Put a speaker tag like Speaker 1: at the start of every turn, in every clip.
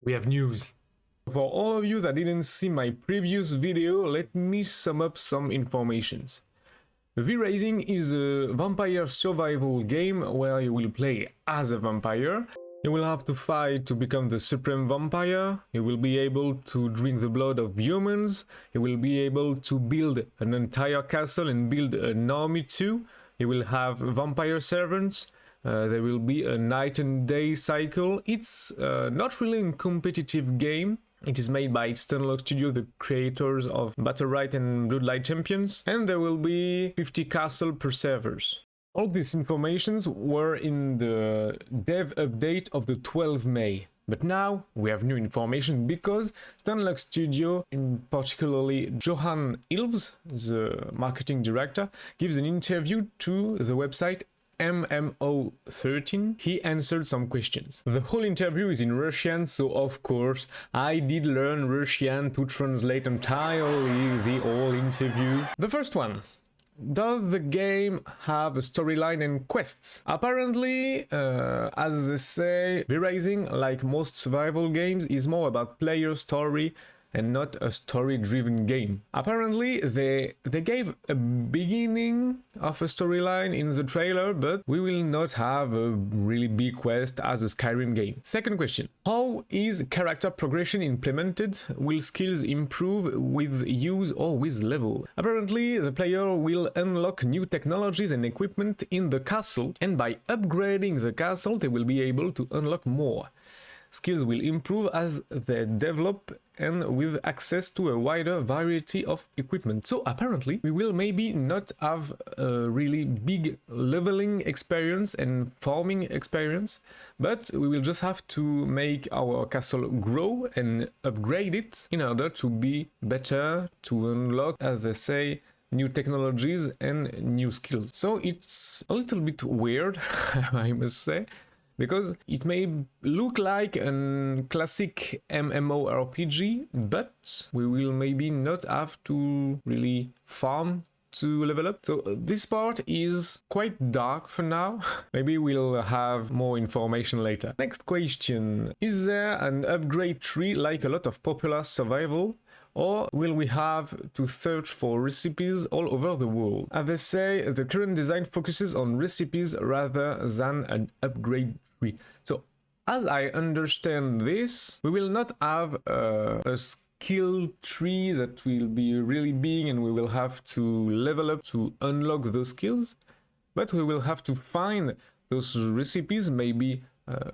Speaker 1: we have news. For all of you that didn't see my previous video, let me sum up some informations. V-Rising is a vampire survival game where you will play as a vampire. You will have to fight to become the supreme vampire. You will be able to drink the blood of humans. You will be able to build an entire castle and build an army too. You will have vampire servants. There will be a night and day cycle. It's not really a competitive game. It is made by Stunlock Studio, the creators of Battlerite and Bloodlight Champions, and there will be 50 castles per servers. All these informations were in the dev update of the 12th May. But now we have new information because Stunlock Studio, in particularly Johan Ilves, the marketing director, gives an interview to the website MMO13. He answered some questions. The whole interview is in Russian, so of course I did learn Russian to translate entirely the whole interview. The first one. Does the game have a storyline and quests? Apparently, as they say, V-Rising, like most survival games, is more about player story and not a story-driven game. Apparently, they gave a beginning of a storyline in the trailer, but we will not have a really big quest as a Skyrim game. Second question. How is character progression implemented? Will skills improve with use or with level? Apparently, the player will unlock new technologies and equipment in the castle, and by upgrading the castle, they will be able to unlock more. Skills will improve as they develop and with access to a wider variety of equipment. So apparently we will maybe not have a really big leveling experience and farming experience, but we will just have to make our castle grow and upgrade it in order to be better, to unlock, as they say, new technologies and new skills. So it's a little bit weird, I must say, because it may look like a classic MMORPG, but we will maybe not have to really farm to level up. So this part is quite dark for now. Maybe we'll have more information later. Next question. Is there an upgrade tree like a lot of popular survival? Or will we have to search for recipes all over the world? As they say, the current design focuses on recipes rather than an upgrade tree. So, as I understand this, we will not have a skill tree that will be really big and we will have to level up to unlock those skills, but we will have to find those recipes, maybe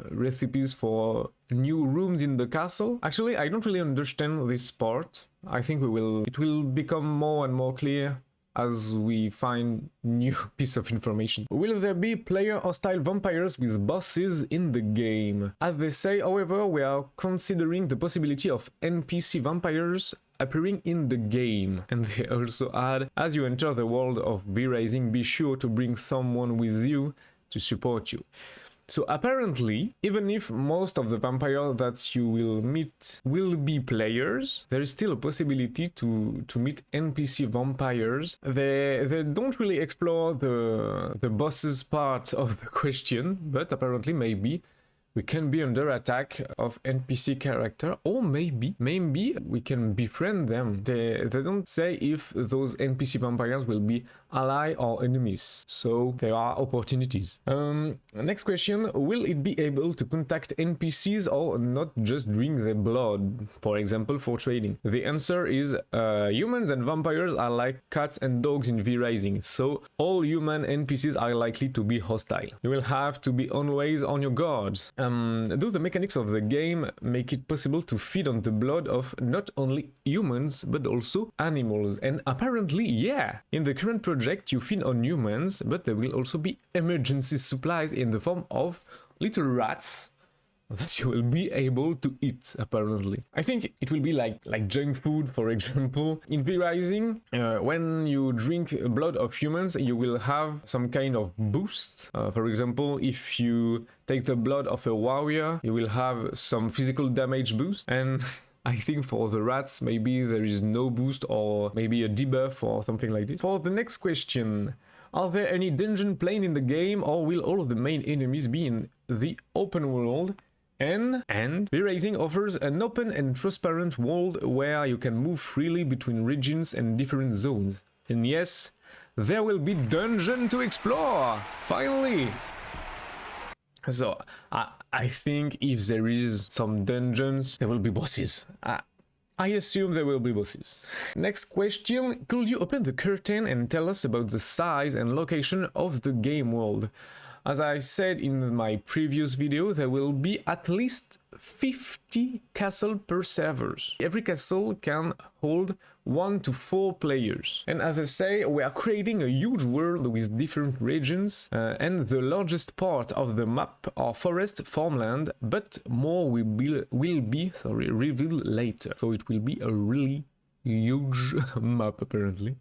Speaker 1: recipes for new rooms in the castle. Actually, I don't really understand this part. I think it will become more and more clear as we find new piece of information. Will there be player hostile vampires with bosses in the game? As they say, however, we are considering the possibility of NPC vampires appearing in the game. And they also add, as you enter the world of V-Rising, be sure to bring someone with you to support you. So apparently, even if most of the vampires that you will meet will be players, there is still a possibility to meet NPC vampires. They don't really explore the bosses part of the question, but apparently maybe we can be under attack of NPC character, or maybe we can befriend them. They don't say if those NPC vampires will be ally or enemies, so there are opportunities. Next question, will it be able to contact NPCs or not just drink their blood, for example for trading? The answer is humans and vampires are like cats and dogs in V-Rising, so all human NPCs are likely to be hostile. You will have to be always on your guard. Do the mechanics of the game make it possible to feed on the blood of not only humans but also animals? And apparently, yeah! In the current project you feed on humans, but there will also be emergency supplies in the form of little rats that you will be able to eat, apparently. I think it will be like junk food, for example. In V-Rising, when you drink blood of humans, you will have some kind of boost. For example, if you take the blood of a warrior, you will have some physical damage boost, and I think for the rats, maybe there is no boost or maybe a debuff or something like this. For the next question, are there any dungeon plane in the game, or will all of the main enemies be in the open world? And V-Rising offers an open and transparent world where you can move freely between regions and different zones. And yes, there will be dungeon to explore! Finally! So, I think if there is some dungeons, there will be bosses. I assume there will be bosses. Next question, could you open the curtain and tell us about the size and location of the game world? As I said in my previous video, there will be at least 50 castles per servers. Every castle can hold 1 to 4 players. And as I say, we are creating a huge world with different regions, and the largest part of the map are forest, farmland, but more will be revealed later. So it will be a really huge map apparently.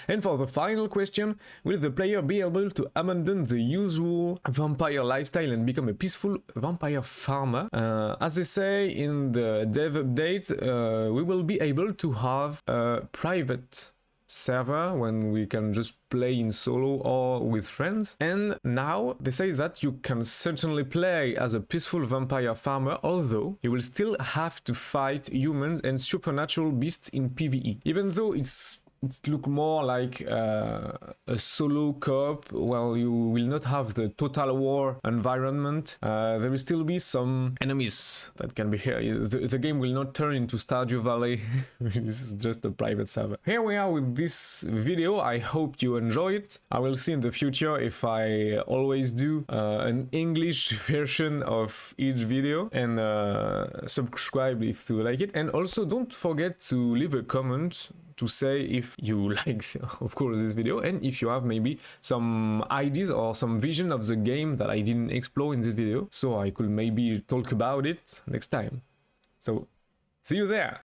Speaker 1: And for the final question, will the player be able to abandon the usual vampire lifestyle and become a peaceful vampire farmer? As they say in the dev update, we will be able to have a private server when we can just play in solo or with friends. And now they say that you can certainly play as a peaceful vampire farmer, although you will still have to fight humans and supernatural beasts in PvE. Even though it look more like a solo co-op, while you will not have the total war environment, there will still be some enemies that can be here. The game will not turn into Stardew Valley. This is just a private server. Here we are with this video. I hope you enjoy it. I will see in the future if I always do an English version of each video, and subscribe if you like it, and also don't forget to leave a comment to say if you like, of course, this video, and if you have maybe some ideas or some vision of the game that I didn't explore in this video, so I could maybe talk about it next time. So, see you there!